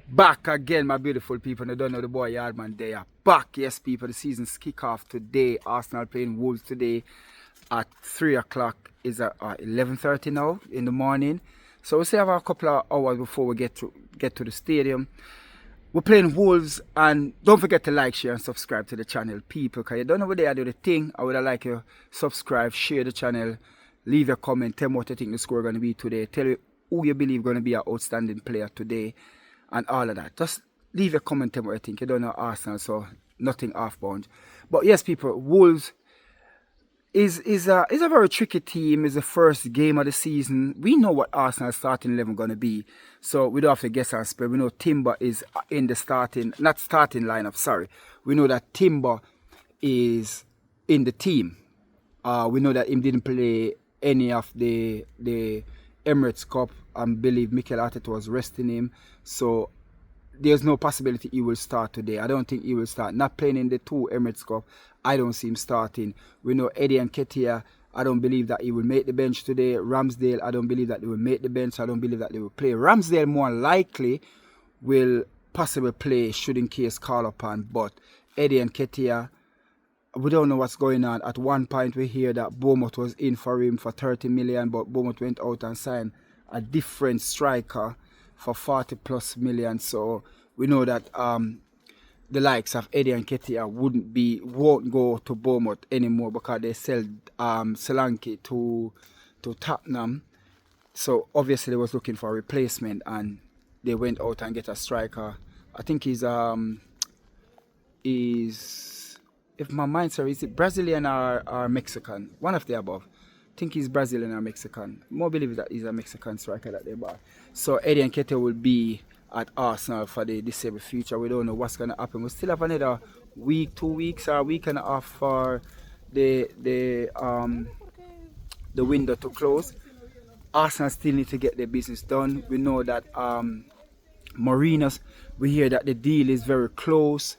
Back again, my beautiful people. I don't know the boy Yardman. They are back. Yes, people. The season's kick off today. Arsenal playing Wolves today at 3 o'clock. Is at 11:30 now in the morning. So we still have a couple of hours before we get to the stadium. We're playing Wolves, and don't forget to like, share, and subscribe to the channel, people. Because you don't know what they are doing the thing. I would like you subscribe, share the channel, leave a comment, tell me what you think the score is going to be today. Tell me who you believe going to be an outstanding player today. And all of that. Just leave a comment, tell me what you think. You don't know Arsenal, so nothing off bound. But yes, people, Wolves is a very tricky team. It's the first game of the season. We know what Arsenal's starting 11 going to be, so we don't have to guess our spread. We know Timber is in the not starting lineup. Sorry, we know that Timber is in the team. We know that him didn't play any of the Emirates Cup. I believe Mikel Arteta was resting him, so there's no possibility he will start today. I don't think he will start. Not playing in the two Emirates Cup, I don't see him starting. We know Eddie Nketiah, I don't believe that he will make the bench today. Ramsdale, I don't believe that they will make the bench. I don't believe that they will play. Ramsdale more likely will possibly play should in case call upon, but Eddie Nketiah, we don't know what's going on. At one point we hear that Bournemouth was in for him for 30 million, but Bournemouth went out and signed a different striker for 40 plus million. So we know that the likes of Eddie Nketiah won't go to Bournemouth anymore because they sell Solanke to Tottenham. So obviously they was looking for a replacement, and they went out and get a striker. I think he's if my mind serves, is it Brazilian or Mexican? One of the above. I think he's Brazilian or Mexican. More believe that he's a Mexican striker that they bought. So Eddie Nketiah will be at Arsenal for the disabled future. We don't know what's going to happen. We still have another week, 2 weeks, or a week and a half for the window to close. Arsenal still need to get their business done. We know that Marinos, we hear that the deal is very close.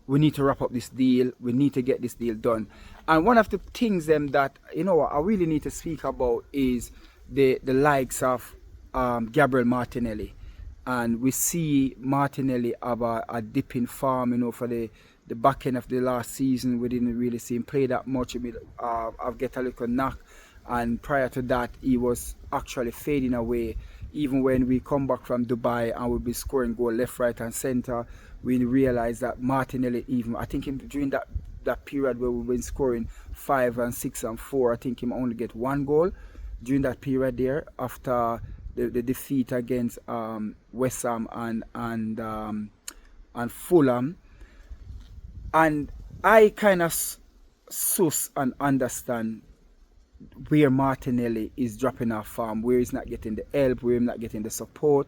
We need to wrap up this deal. We need to get this deal done. And one of the things that I really need to speak about is the likes of Gabriel Martinelli. And we see Martinelli have a dip in form, for the back end of the last season. We didn't really see him play that much. I've get a little knock. And prior to that, he was actually fading away. Even when we come back from Dubai and we'll be scoring goal left, right, and centre, we realize that Martinelli, I think during that period where we've been scoring 5 and 6 and 4, I think him only get 1 goal during that period there after the defeat against West Ham and Fulham. And I kind of suss and understand where Martinelli is dropping off from, where he's not getting the help, where he's not getting the support.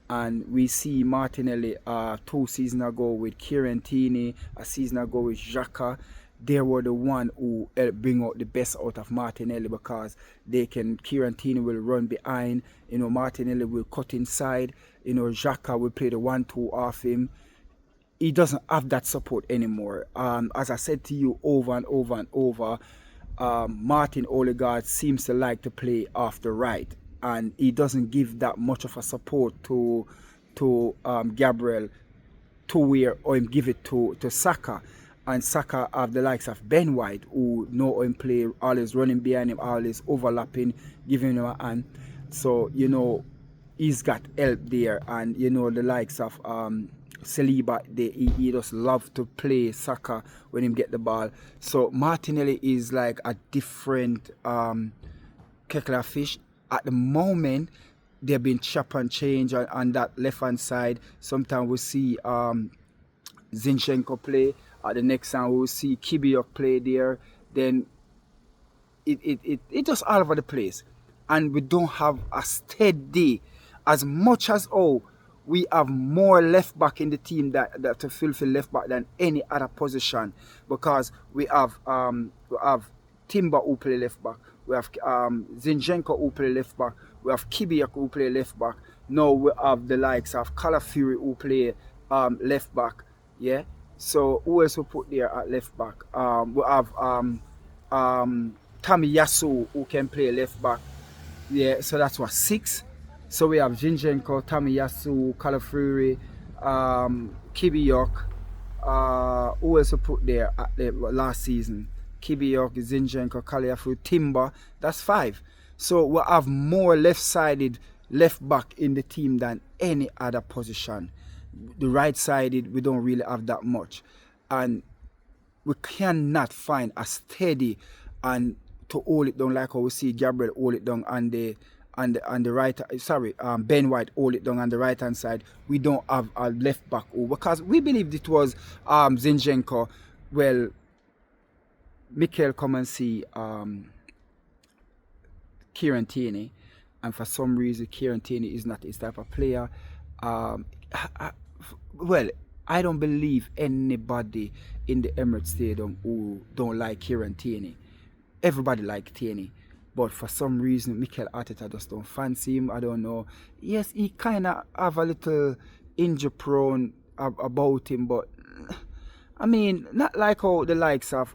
And we see Martinelli 2 seasons ago with Kieran Tierney, a season ago with Xhaka. They were the one who helped bring out the best out of Martinelli, because Kieran Tierney will run behind, Martinelli will cut inside, Xhaka will play the 1-2 off him. He doesn't have that support anymore. As I said to you over and over and over, Martin Odegaard seems to like to play off the right, and he doesn't give that much of a support to Gabriel or him give it to Saka. And Saka have the likes of Ben White, who know him play, always running behind him, always overlapping, giving him a hand. So he's got help there. And the likes of Saliba, he just love to play Saka when him get the ball. So Martinelli is like a different kettle of fish. At the moment, they've been chop and change on that left hand side. Sometimes we see Zinchenko play. At the next time we'll see Kibiok play there. Then it just all over the place. And we don't have a steady, as much as we have more left back in the team that to fulfill left back than any other position, because we have Timber who play left back, we have Zinchenko who play left back, we have Kibiak who play left back. Now we have the likes of Calafiori who play left back. Yeah. So who else we put there at left back? We have Tamiyasu who can play left back. Yeah, so that's what, 6. So we have Zinchenko, Tamiyasu, Calafiori, Kibiyok, who else we put there at the last season? Kibiyok, Zinchenko, Kaliafu, Timber. That's 5. So we have more left-sided left back in the team than any other position. The right-sided, we don't really have that much. And we cannot find a steady and to hold it down like how we see Gabriel hold it down on the right. Sorry, Ben White hold it down on the right hand side. We don't have a left back over because we believed it was Zinchenko. Well, Mikel come and see Kieran Tierney, and for some reason Kieran Tierney is not his type of player. Well, I don't believe anybody in the Emirates Stadium who don't like Kieran Tierney. Everybody like Tierney. But for some reason, Mikel Arteta just don't fancy him. I don't know. Yes, he kind of have a little injury prone about him. But, I mean, not like how the likes of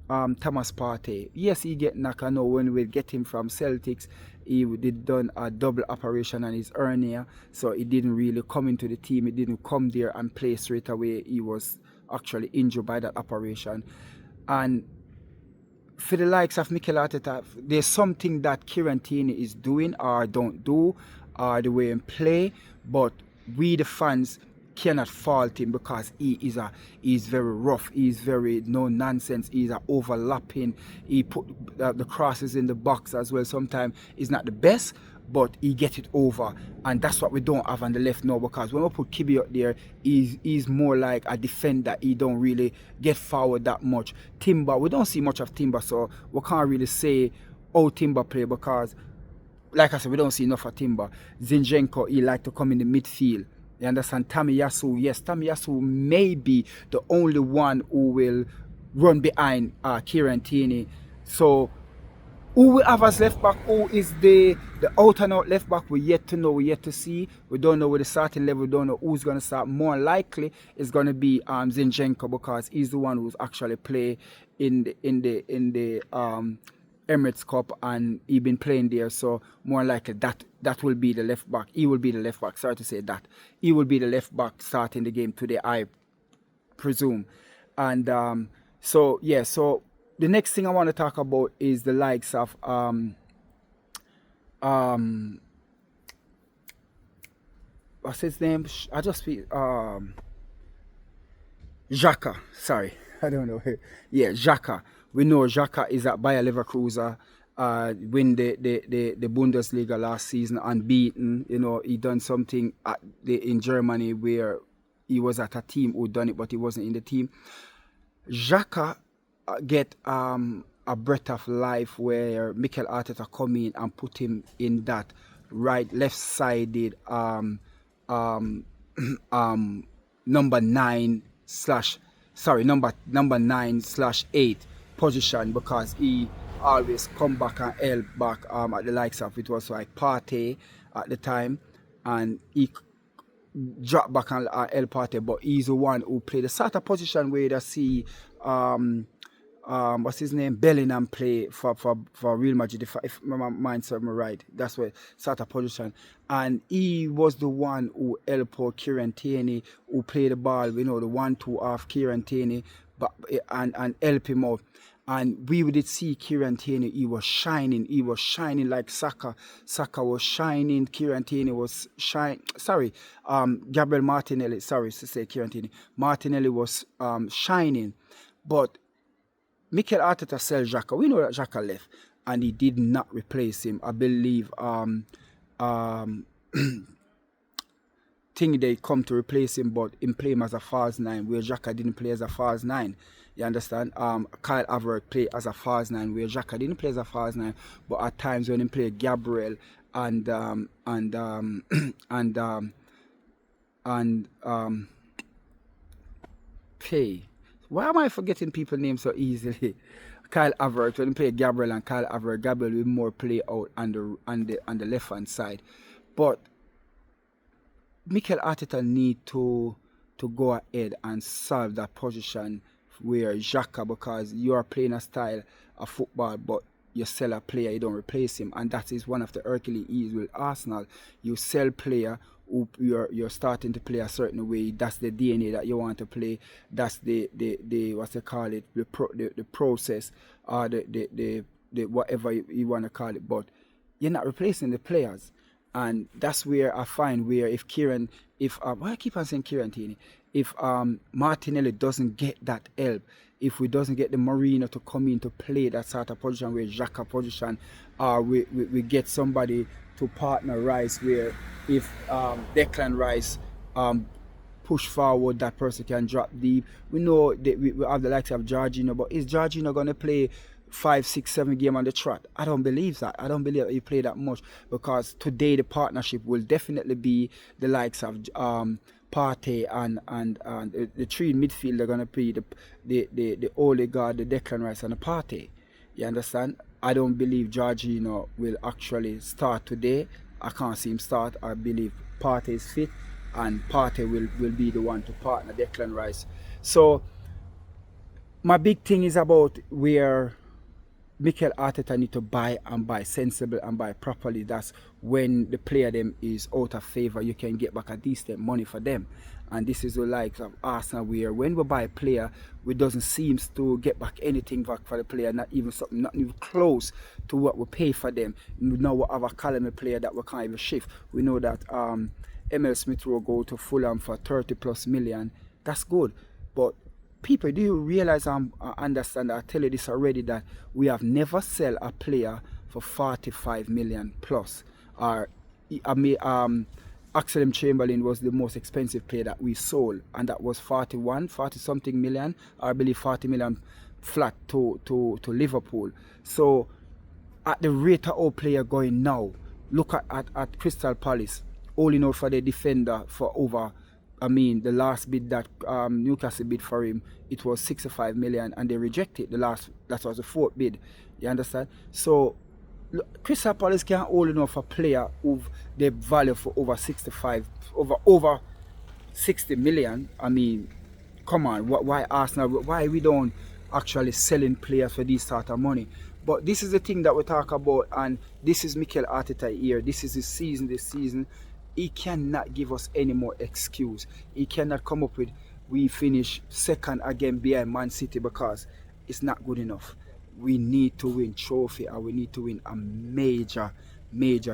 Thomas Partey. Yes, he get knocked. I know when we get him from Celtics, he did done a double operation on his hernia, so he didn't really come into the team. He didn't come there and play straight away. He was actually injured by that operation. And for the likes of Mikel Arteta, there's something that Kieran Tierney is doing or don't do, or the way he play, but we the fans cannot fault him because he's very rough, he's very no nonsense, he's overlapping, he put the crosses in the box as well. Sometimes he's not the best, but he get it over, and that's what we don't have on the left now, because when we put Kibi up there, he's more like a defender. He don't really get forward that much. Timber, we don't see much of Timber, so we can't really say how Timber play, because like I said, we don't see enough of Timber. Zinchenko, he like to come in the midfield. You understand? Tomiyasu, yes, Tomiyasu may be the only one who will run behind Kieran Tierney. So, who we have as left back? Who is the out and out left back? We yet to know, we yet to see. We don't know with the starting level. We don't know who's going to start. More likely, it's going to be Zinchenko, because he's the one who's actually play in the Emirates Cup, and he been playing there, so more likely that will be the left back. He will be the left back. Sorry to say that. He will be the left back starting the game today, I presume. And so yeah, so the next thing I want to talk about is the likes of what's his name? I just speak Xhaka. Sorry, I don't know. Yeah, Xhaka. We know Xhaka is at Bayer Leverkusen, win the Bundesliga last season unbeaten. You know, he done something in Germany where he was at a team who done it, but he wasn't in the team. Xhaka get a breath of life where Mikel Arteta come in and put him in that left-sided number 9/8 position, because he always come back and help back at the likes of, it was like Partey at the time, and he drop back and help Partey, but he's the one who played the sort of position where you see what's his name, Bellingham play for Real Madrid, if my mind serves me right. That's what sort of position. And he was the one who helped out Kieran Tierney, who played the ball, you know, the 1-2 off Kieran Tierney, and help him out. And we did see Kieran Tierney, he was shining like Saka. Saka was shining, Kieran Tierney was shining. Sorry, Gabriel Martinelli, sorry to say Kieran Tierney. Martinelli was shining. But Mikel Arteta sell Xhaka. We know that Xhaka left, and he did not replace him. I believe thing they come to replace him, but him play him as a false 9, where Xhaka didn't play as a false 9. You understand? Kyle Havertz play as a false 9, where Xhaka didn't play as a false 9, but at times when he played Gabriel and Pay. Why am I forgetting people's names so easily? Kyle Havertz, when he played Gabriel and Kyle Havertz, Gabriel will more play out on the left hand side. But Mikel Arteta need to go ahead and solve that position where Xhaka, because you are playing a style of football, but you sell a player, you don't replace him, and that is one of the Hercules with Arsenal. You sell player you're starting to play a certain way. That's the DNA that you want to play. That's the what they call it, the process, or the whatever you want to call it. But you're not replacing the players, and that's where I find where if Kieran, if why I keep on saying Kieran Tierney, if Martinelli doesn't get that help, if we doesn't get the Marino to come in to play that sort of position where Xhaka position, or we get somebody to partner Rice, where if Declan Rice push forward, that person can drop deep. We know that we have the likes of Jorginho, but is Jorginho going to play 5, 6, 7 games on the trot? I don't believe that. I don't believe that he play that much, because today the partnership will definitely be the likes of Partey and the three in midfield are going to be the Odegaard, the Declan Rice and the Partey. You understand? I don't believe Jorginho will actually start today. I can't see him start. I believe Partey is fit, and Partey will be the one to partner Declan Rice. So my big thing is about where Mikel Arteta need to buy and buy sensible and buy properly. That's when the player them is out of favour, you can get back a decent money for them. And this is the likes of Arsenal, where when we buy a player, we doesn't seem to get back anything back for the player, not even something, not even close to what we pay for them. We know we have a Academy player that we can't even shift. We know that Emil Smith will go to Fulham for 30+ million. That's good, but people, do you realize, I understand, I tell you this already, that we have never sell a player for 45 million plus. Or Axel Chamberlain was the most expensive player that we sold, and that was 40 something million, or I believe 40 million flat to Liverpool. So at the rate of our player going now, look at Crystal Palace, all in all for the defender for over, I mean, the last bid that Newcastle bid for him, it was 65 million, and they rejected that was the fourth bid. You understand? So Crystal Palace can't hold enough a player who they value for over 60 million. I mean, come on, why Arsenal? Why we don't actually selling players for this sort of money? But this is the thing that we talk about, and this is Mikel Arteta here. This is his season. This season, he cannot give us any more excuse. He cannot come up with, we finish second again behind Man City, because it's not good enough. We need to win trophy, and we need to win a major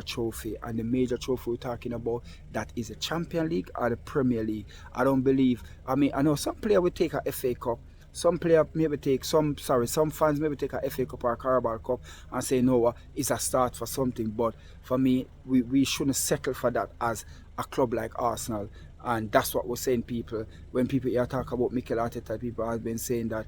trophy. And the major trophy we're talking about, that is the Champions League or the Premier League. I don't believe, I mean, I know some player will take a FA Cup. Some player maybe take some fans maybe take a FA Cup or a Carabao Cup and say, no, it's a start for something. But for me, we shouldn't settle for that as a club like Arsenal. And that's what we're saying, people. When people here talk about Mikel Arteta, people have been saying that,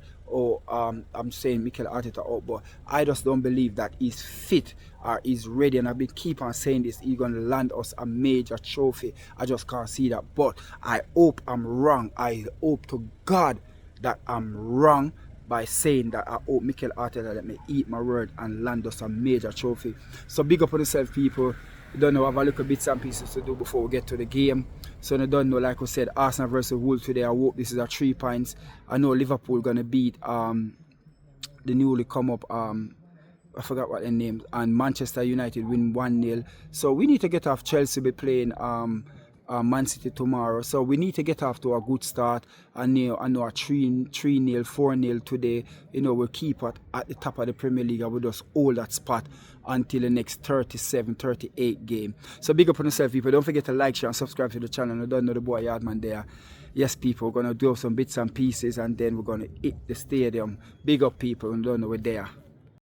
I'm saying Mikel Arteta out, but I just don't believe that he's fit or he's ready. And I've been keep on saying this, he's going to land us a major trophy. I just can't see that. But I hope I'm wrong. I hope to God that I'm wrong by saying that. I hope Mikel Arteta let me eat my word and land us a major trophy. So big up on yourself, people. You don't know, have a little bits and pieces to do before we get to the game. So you don't know, like I said, Arsenal versus Wolves today. I hope this is a 3 points. I know Liverpool gonna beat the newly come up I forgot what their name, and Manchester United win 1-0. So we need to get off. Chelsea be playing Man City tomorrow, so we need to get off to a good start. And I know a 3-0, 4-0 today. You know, we'll keep at the top of the Premier League, and we'll just hold that spot until the next 37, 38 game. So big up on yourself, people. Don't forget to like, share and subscribe to the channel. I don't know the boy Yardman there. Yes, people, we're gonna do some bits and pieces, and then we're gonna hit the stadium. Big up, people. I don't know, we're there.